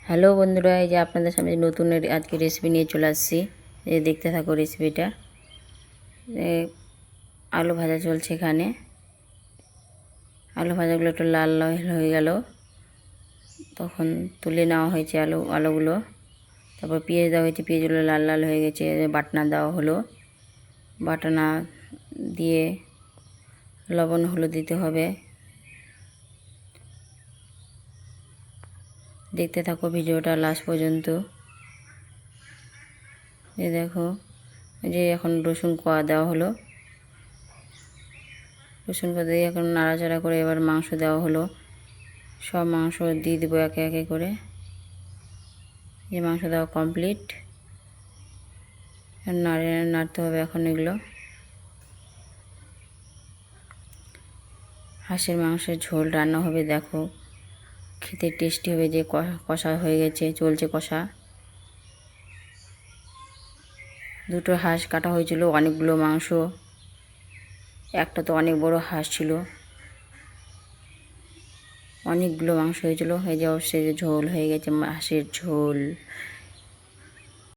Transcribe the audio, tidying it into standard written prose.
Hello বন্ধুরা, এই যে আপনাদের সামনে নতুন আজকে রেসিপি নিয়ে চলে আসছি। এই দেখতে থাকো রেসিপিটা। আলু ভাজা চলছে এখানে। আলু ভাজাগুলো একটু লাল লাল হয়ে গেল, তখন তুলে নেওয়া হয়েছে আলুগুলো। তারপর পেঁয়াজ দেওয়া হয়েছে, পেঁয়াজগুলো লাল লাল হয়ে গেছে। বাটনা দেওয়া হলো, বাটনা দিয়ে লবণ হলুদ দিতে হবে। দেখতে থাকো ভিডিওটা লাস্ট পর্যন্ত। এই দেখো, যে এখন রসুন কোয়া দেওয়া হলো। রসুন কোয়া দিয়ে এখন নাড়াচাড়া করে এবার মাংস দেওয়া হলো। সব মাংস দিয়ে দেবো একে একে করে। যে মাংস দেওয়া কমপ্লিট, নাড়তে হবে এখন এগুলো। হাঁসের মাংসের ঝোল রান্না হবে, দেখো খেতে টেস্টি হবে। যে কষা হয়ে গেছে, চলছে কষা। দুটো হাঁস কাটা হয়েছিল, অনেকগুলো মাংস। একটা তো অনেক বড় হাঁস ছিল, অনেকগুলো মাংস হয়েছিল। এই যে অবশ্যই ঝোল হয়ে গেছে, হাঁসের ঝোল।